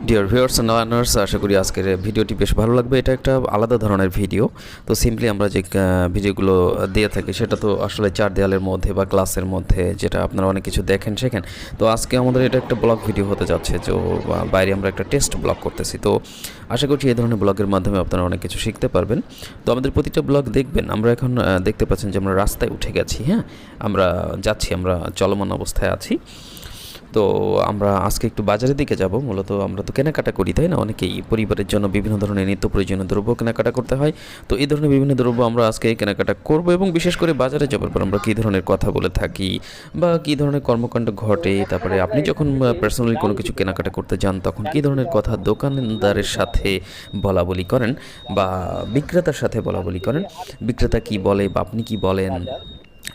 Dear viewers and learners, আশা করি আজকের ভিডিওটি বেশ ভালো লাগবে। এটা একটা আলাদা ধরনের ভিডিও। তো সিম্পলি আমরা যে ভিডিওগুলো দিয়ে থাকি সেটা তো আসলে চার দেয়ালের মধ্যে বা ক্লাসের মধ্যে, যেটা আপনারা অনেক কিছু দেখেন শেখেন। তো আজকে আমাদের এটা একটা ব্লগ ভিডিও হতে যাচ্ছে, তো বাইরে আমরা একটা টেস্ট ব্লগ করতেছি। তো আশা করছি এই ধরনের ব্লগের মাধ্যমে আপনারা অনেক কিছু শিখতে পারবেন। তো আমাদের প্রতিটা ব্লগ দেখবেন। আমরা এখন দেখতে পাচ্ছেন যে আমরা রাস্তায় উঠে গেছি। হ্যাঁ, আমরা যাচ্ছি, আমরা চলমান অবস্থায় আছি। তো আমরা আজকে একটু বাজারের দিকে যাব। মূলত আমরা তো কেনাকাটা করি, তাই না? অনেকেই পরিবারের জন্য বিভিন্ন ধরনের নিত্য প্রয়োজনীয় দ্রব্য কেনাকাটা করতে হয়। তো এই ধরনের বিভিন্ন দ্রব্য আমরা আজকে কেনাকাটা করব, এবং বিশেষ করে বাজারে যাওয়ার পর আমরা কী ধরনের কথা বলে থাকি বা কী ধরনের কর্মকাণ্ড ঘটে, তারপরে আপনি যখন পার্সোনালি কোনো কিছু কেনাকাটা করতে যান তখন কী ধরনের কথা দোকানদারের সাথে বলা বলি করেন বা বিক্রেতার সাথে বলা বলি করেন, বিক্রেতা কি বলে বা আপনি কি বলেন,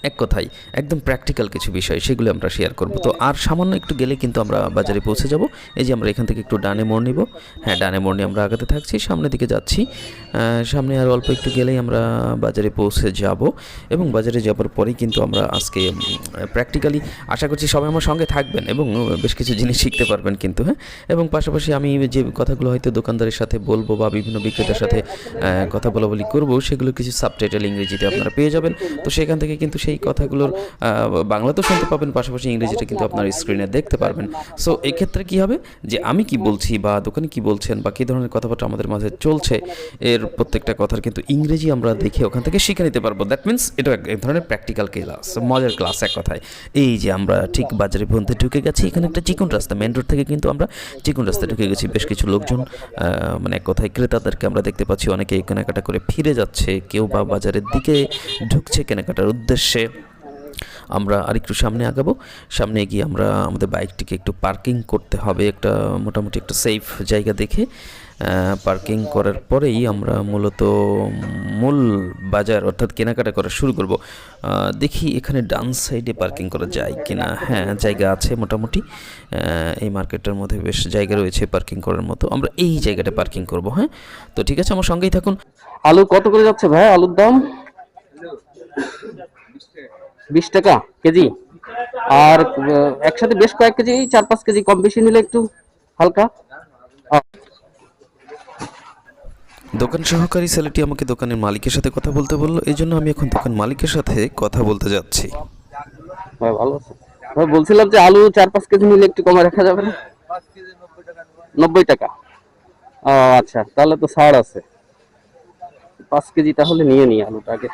এক কথায় একদম প্র্যাকটিক্যাল কিছু বিষয়, সেগুলো আমরা শেয়ার করব। তো আর সামান্য একটু গেলে কিন্তু আমরা বাজারে পৌঁছে যাব। এই যে আমরা এখান থেকে একটু ডানে মোড় নিব। হ্যাঁ, ডানে মোড় নিয়ে আমরা আগাতে থাকছি, সামনের দিকে যাচ্ছি। সামনে আর অল্প একটু গেলেই আমরা বাজারে পৌঁছে যাব, এবং বাজারে যাওয়ার পরেই কিন্তু আমরা আজকে প্র্যাকটিক্যালি আশা করছি সবাই আমার সঙ্গে থাকবেন এবং বেশ কিছু জিনিস শিখতে পারবেন কিন্তু। হ্যাঁ, এবং পাশাপাশি আমি যে কথাগুলো হয়তো দোকানদারের সাথে বলবো বা বিভিন্ন বিক্রেতার সাথে কথা বলাবলি করবো, সেগুলো কিছু সাবটাইটেল ইংরেজিতে আপনারা পেয়ে যাবেন। তো সেখান থেকে কিন্তু সেই কথাগুলোর বাংলাতেও শুনতে পাবেন, পাশাপাশি ইংরেজিটা কিন্তু আপনার স্ক্রিনে দেখতে পারবেন। সো এক্ষেত্রে কী হবে যে আমি কি বলছি বা দোকানে কি বলছেন বা কী ধরনের কথাবার্তা আমাদের মাঝে চলছে, এর প্রত্যেকটা কথার কিন্তু ইংরেজি আমরা দেখে ওখান থেকে শিখে নিতে পারবো। দ্যাট মিনস এটা এক ধরনের প্র্যাকটিক্যাল ক্লাস, মজার ক্লাস এক কথায়। এই যে আমরা ঠিক বাজারের মধ্যে ঢুকে গেছি, এখানে একটা চিকন রাস্তা, মেন রোড থেকে কিন্তু আমরা চিকন রাস্তায় ঢুকে গেছি। বেশ কিছু লোকজন, মানে এক কথায় ক্রেতাদেরকে আমরা দেখতে পাচ্ছি, অনেকে কেনাকাটা করে ফিরে যাচ্ছে, কেউ বা বাজারের দিকে ঢুকছে কেনাকাটার উদ্দেশ্যে। আমরা আরেকটু সামনে আগাবো। সামনে গিয়ে আমরা আমাদের বাইকটিকে একটু পার্কিং করতে হবে, একটা মোটামুটি একটা সেফ জায়গা দেখে। পার্কিং করার পরেই আমরা মূলত মূল বাজার অর্থাৎ কেনাকাটা করা শুরু করব। দেখি এখানে ডান সাইডে পার্কিং করা যায় কিনা। হ্যাঁ, জায়গা আছে মোটামুটি। এই মার্কেটটার মধ্যে বেশ জায়গা রয়েছে পার্কিং করার মতো। আমরা এই জায়গাটা পার্কিং করব। হ্যাঁ, তো ঠিক আছে, আমার সঙ্গেই থাকুন। আলু কত করে যাচ্ছে ভাই? আলুর দাম 20 টাকা কেজি। আর একসাথে বেশ কয়েক কেজি, 4-5 কেজি কম বেশি নিলে একটু হালকা। দোকান সহকারী ছেলেটি আমাকে দোকানের মালিকের সাথে কথা বলতে বললো, এই জন্য আমি এখন দোকান মালিকের সাথে কথা বলতে যাচ্ছি। ভাই ভালো আছে ভাই, বলছিলাম যে আলু 4-5 কেজি নিলে একটু কমে রাখা যাবে না? 90 টাকা। ও আচ্ছা, তাহলে তো ছাড় আছে। 5 কেজি তাহলে নিয়ে নিই আলুটা আগে।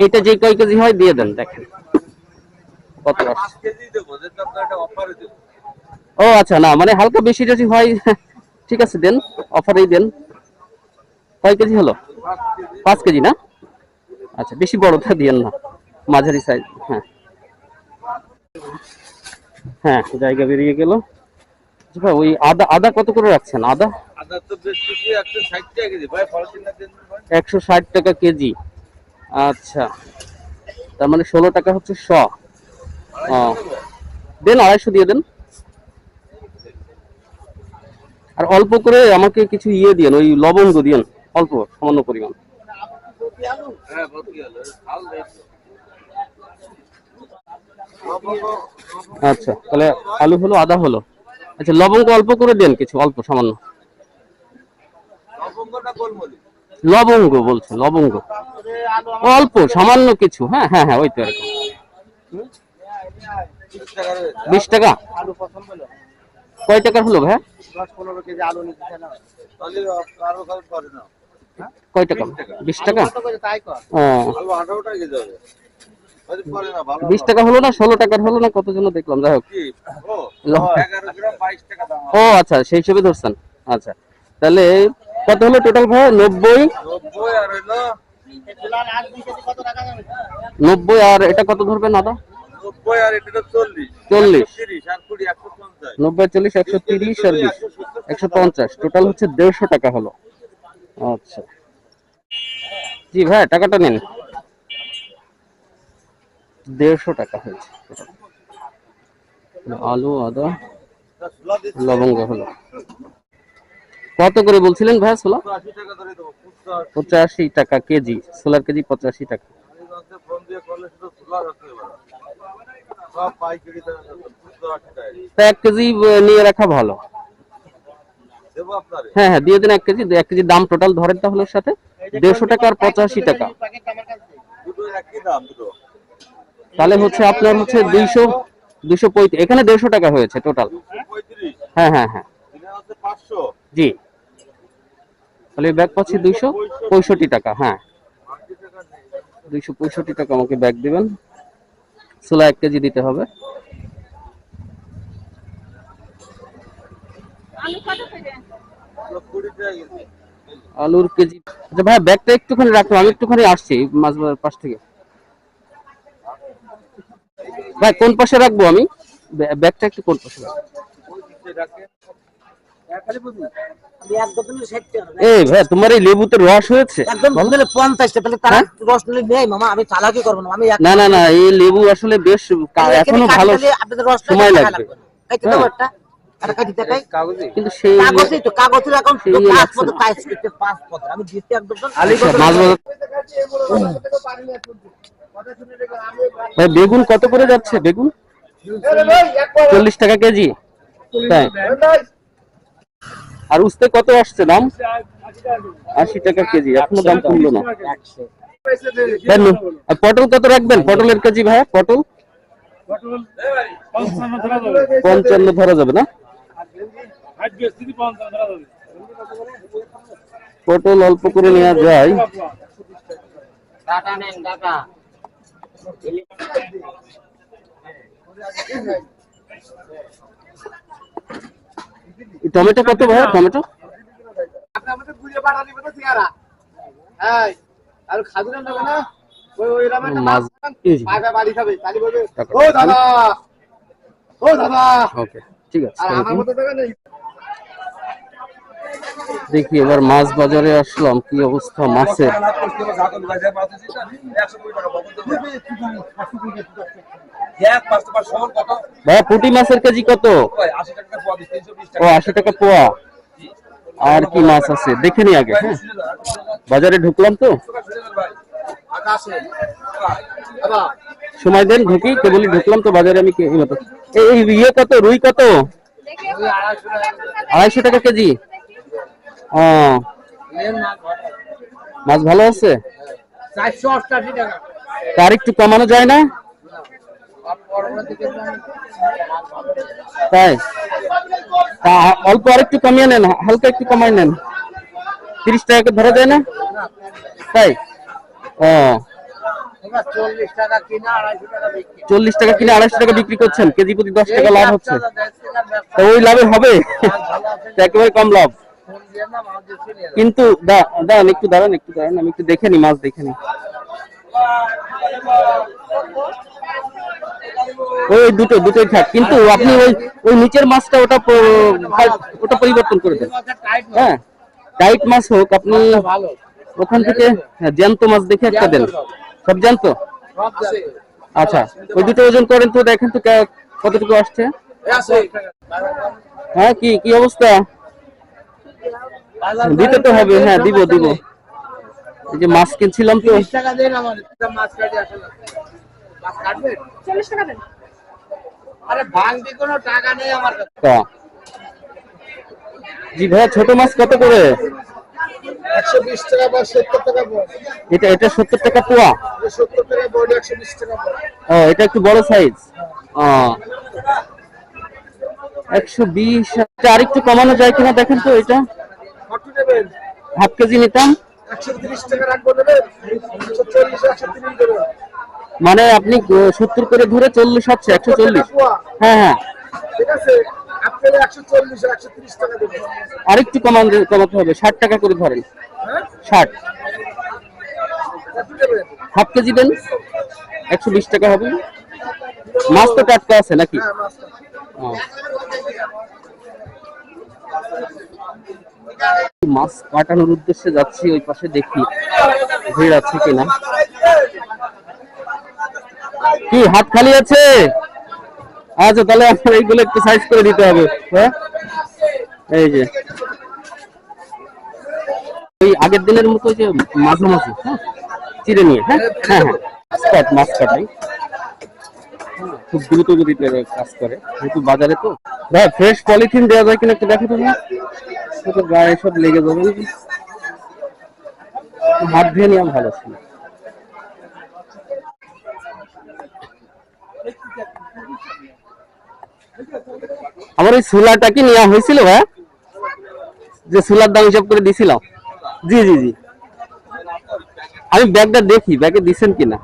এটা যে কয় কেজি হয় দিয়ে দেন, দেখেন কত আসছে। ও আচ্ছা, না মানে হালকা বেশি যদি হয় ঠিক আছে দেন, অফারেই দেন। কয় কেজি হলো? 5 কেজি না? আচ্ছা, বেশি বড়টা দিয়েন না, মাঝারি সাইজ। হ্যাঁ হ্যাঁ, জায়গা বেরিয়ে গেল। ভাই ওই আদা, আদা কত করে রাখছেন? আদা আদা তো বেশ কিছু 160 টাকা কেজি ভাই, ফলসিনা দেন ভাই। 160 টাকা কেজি। আচ্ছা, তার মানে 16 টাকা হচ্ছে শ। দেন 250 দিয়ে দেন। আর অল্প করে আমাকে কিছু ইয়ে দিয়েন, ওই লবঙ্গ দিয়েন অল্প, সামান্য পরিমাণ। হ্যাঁ, ভর্তি হলো হাল দেন। আচ্ছা, তাহলে আলু হলো, আদা হলো। আচ্ছা, লবঙ্গ অল্প করে দেন, কিছু অল্প সামান্য। লবঙ্গটা গোলমরিচ। লবঙ্গ বলছে, লবঙ্গ অল্প সামান্য কিছু। হ্যাঁ হ্যাঁ হ্যাঁ, ওই তো এরকম। 20 টাকা। আলু পছন্দ হলো কয় টাকার হলো ভাই? 10-15 কেজি আলু নিতে না তাহলে আরো খরচ করে না। কয় টাকা? 20 টাকা। তাই কর, ও, আলু 18 টাকা কেজি হবে। 20 টাকা হলো না 16 টাকার হলো না, কত জন দেখলাম। যাই হোক, 11 গ্রাম 22 টাকা দাম। ও আচ্ছা, সেই হিসেবে ধরছেন। আচ্ছা, তাহলে কত হলো টোটাল ভাই? 90। 90 আর হলো 90 আর এটা কত ধরবেন আদা? 90 আর এটা 40 40। 30 আর 20 150। 90 40 130 আর 20 150, টোটাল হচ্ছে 150 টাকা হলো। আচ্ছা জি ভাই, টাকাটা নিন। 150 টাকা হয়েছে। আলু, আদা, লবঙ্গ হলো। কত করে বলছিলেন ভাই ছোলা? 80 টাকা ধরে দেবো। 85 টাকা কেজি। ছোলার কেজি 85 টাকা। তা 1 কেজি নিয়ে রাখা ভালো। হ্যাঁ হ্যাঁ দিয়ে দিন 1 কেজি। 1 কেজির দাম টোটাল ধরেন তাহলে ওর সাথে 150 টাকা আর 85 টাকা, তাহলে হচ্ছে আপনার হচ্ছে 235। এখানে 150 টাকা হয়েছে টোটাল। হ্যাঁ হ্যাঁ হ্যাঁ জি, তাহলে ব্যাগ পাচ্ছি 265 টাকা। হ্যাঁ 265 টাকা আমাকে ব্যাগ দিবেন। ছোলা 1 কেজি দিতে হবে। আলুর কেজি। আচ্ছা ভাই ব্যাগটা একটুখানি রাখো, আমি একটুখানি আসছি মাছ বাজার পাশ থেকে। ভাই কোন পাশে রাখবো আমি ব্যাগটা, একটু কোন পাশে রাখবো? এই ভাই তোমার এই লেবুতে রস হয়েছে একদম 50টা, তাহলে তারা রস নিলে নেই মামা, আমি চালাকি করবো না। আমি না না না, এই লেবু আসলে বেশ এখনো ভালো সময় লাগবে। কিন্তু সেই কাগজই তো, কাগজের এখন 5 পদ টাইস করতে 5 পদ আমি দিতে একদম মাছ বাজার। ভাই বেগুন কত করে যাচ্ছে? বেগুন 40 টাকা কেজি, তাই? আর উস্তে কত আসছে দাম? 80 টাকা কেজি, এখনো দাম কমলো না। আর পটল কত রাখবেন? পটলের কেজি ভাই, পটল 55 ধরা যাবে না? পটল অল্প করে নেওয়া যায়। টমেটো কত ভাই? টমেটো ঠিক আছে। দেখি এবার মাছ বাজারে আসলাম, কি অবস্থা মাছের। ভাইয়া পুঁটি মাছের কেজি কত? ও 80 টাকা পোয়া। আর কি মাছ আছে দেখে নি আগে। হ্যাঁ বাজারে ঢুকলাম তো, সময় দেন ঢুকি, কেবলই ঢুকলাম তো বাজারে আমি। এই ইয়ে কত, রুই কত? 250 টাকা কেজি। ও মাছ ভালো আছে? 488 টাকা। তার একটু কমানো যায় না? তাই অল্প আর একটু কমিয়ে নেন, হালকা একটু কমাই নেন। 30 টাকা ধরা যায় না? তাই ও 40 টাকা কিনা 250 টাকা বিক্রি। 40 টাকা কিনে 250 টাকা বিক্রি করছেন, কেজি প্রতি 10 টাকা লাভ হচ্ছে। তো ওই লাভে হবে? একেবারে কম লাভ। কিন্তু দাঁড়ান একটু, দাঁড়ান একটু, দাঁড়ান আমি একটু দেখে নি, মাছ দেখে নি। ওই দুটোই থাক, কিন্তু আপনি ওই নিচের মাছটা ওটা পরিবর্তন করে দেন। হ্যাঁ টাইট মাছ হোক, আপনি ওখান থেকে জ্যান্ত মাছ দেখে একটা দেন। সব জ্যান্ত? আচ্ছা ওই দুটো ওজন করেন তো, দেখেন তো কতটুকু আসছে। হ্যাঁ কি কি অবস্থা? দিতে তো হবে। হ্যাঁ দিব। এই যে মাছ কিনছিলাম তো। 30 টাকা দেন আমার, মাছ কাটে আসলে মাছ কাটবে 40 টাকা দেন। আরে ভাঙতি কোনো টাকা নেই আমার কাছে। জি ভাইয়া ছোট মাছ কত করে? 120 টাকা বা 70 টাকা পোয়া। এটা 70 টাকা পোয়া। 70 টাকা বড়, 120 টাকা পোয়া। ও এটা একটু বড় সাইজ। ও 120। আর একটু কমানো যায় কিনা দেখেন তো। এটা কত নেবেন? হাফ কেজি নিতাম। 130 টাকা রাখবো নেবেন? 140 130 দেবেন। মানে আপনি 70 করে ধরে 40 হচ্ছে 140। হ্যাঁ হ্যাঁ ঠিক আছে, আপনি 140 130 টাকা দেবেন। আরেকটু কমাতে হবে, 60 টাকা করে ধরেন। হ্যাঁ 60। কত দেবেন? হাফ কেজি দেন, 120 টাকা হবে। মাছ তো টাটকা আছে নাকি? হ্যাঁ মাছটা। মাছ কাটানোর উদ্দেশ্যে যাচ্ছি, ওই পাশে দেখি ভিড় আছে কিনা। কি হাত খালি আছে? আচ্ছা তাহলে আপনার এইগুলো একটু সাইজ করে দিতে হবে। হ্যাঁ এই যে ওই আগের দিনের মতো যে মাঝামাঝি, হ্যাঁ চিড়ে নিয়ে। হ্যাঁ হ্যাঁ হ্যাঁ এক্সপার্ট মাছ কাটাই, খুব দ্রুত গতিতে কাজ করে যেহেতু বাজারে। তো ভাই ফ্রেশ পলিথিন দেওয়া যায় কিনা একটু দেখো তুমি, তো গায়ে সব লেগে যাবে, হাত ধুয়ে নেওয়া ভালো ছিল। আমার এই সুলাটা কি নেওয়া হয়েছিল ভাই, যে সুলার দাম হিসাব করে দিছিলাম? জি জি জি, আমি ব্যাগটা দেখি ব্যাগে দিছেন কিনা।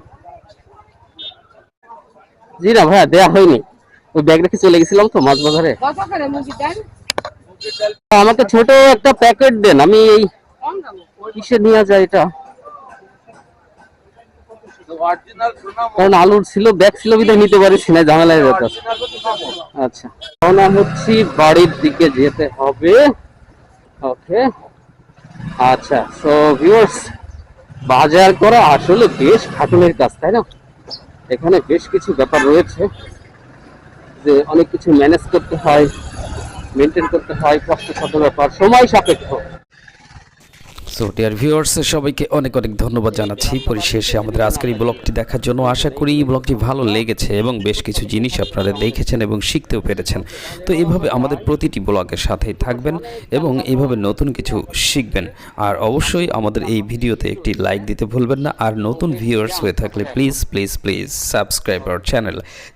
জি না ভাইয়া দেয়া হয়নি, ওই ব্যাগ রেখে চলে গেছিলাম তো মাছ বাজারে। আমাকে ছোট একটা প্যাকেট দেন, আমি এই কিসে নিয়ে যায় এটা, কারণ আলুর ছিল ব্যাগ ছিল বিধায় নিতে পারিস না, ঝামেলা হয়ে যেত। আচ্ছা রওনা হচ্ছি, বাড়ির দিকে যেতে হবে। ওকে আচ্ছা, সো ভিউয়ার্স, বাজার করা আসলে বেশ খাটুনের কাজ, তাই না? এখানে বেশ কিছু ব্যাপার রয়েছে, যে অনেক কিছু ম্যানেজ করতে হয়, মেনটেন করতে হয়, কষ্টসাধ্য ব্যাপার, সময় সাপেক্ষ। সো ডিয়ার ভিউয়ার্স, সবাইকে অনেক অনেক ধন্যবাদ জানাচ্ছি পরিশেষে আমাদের আজকের এই ব্লগটি দেখার জন্য। আশা করি এই ব্লগটি ভালো লেগেছে এবং বেশ কিছু জিনিস আপনারা দেখেছেন এবং শিখতেও পেরেছেন। তো এইভাবে আমাদের প্রতিটি ব্লগের সাথেই থাকবেন এবং এইভাবে নতুন কিছু শিখবেন। আর অবশ্যই আমাদের এই ভিডিওতে একটি লাইক দিতে ভুলবেন না। আর নতুন ভিউয়ার্স হয়ে থাকলে please please please subscribe our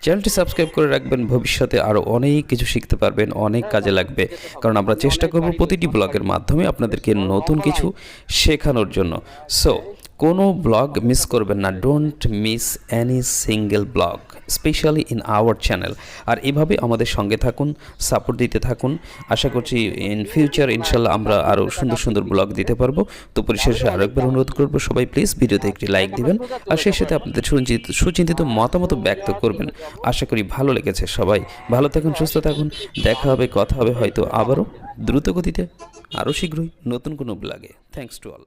চ্যানেলটি সাবস্ক্রাইব করে রাখবেন। ভবিষ্যতে আরও অনেক কিছু শিখতে পারবেন, অনেক কাজে লাগবে, কারণ আমরা চেষ্টা করব প্রতিটি ব্লগের মাধ্যমে আপনাদেরকে নতুন কিছু শেখানোর জন্য। সো কোনো ব্লগ মিস করবেন না, don't miss any single blog, specially in our channel. আর এভাবে আমাদের সঙ্গে থাকুন, সাপোর্ট দিতে থাকুন। আশা করছি ইন ফিউচার ইনশাল্লাহ আমরা আরও সুন্দর সুন্দর ব্লগ দিতে পারবো। তো পরিশেষে আরও একবার অনুরোধ করবো, সবাই প্লিজ ভিডিওতে একটি লাইক দিবেন আর সেই সাথে আপনাদের সুচিন্তিত মতামত ব্যক্ত করবেন। আশা করি ভালো লেগেছে। সবাই ভালো থাকুন, সুস্থ থাকুন, দেখা হবে, কথা হবে হয়তো আবারও দ্রুত গতিতে, আরও শীঘ্রই নতুন কোনো ব্লগে। Thanks to all.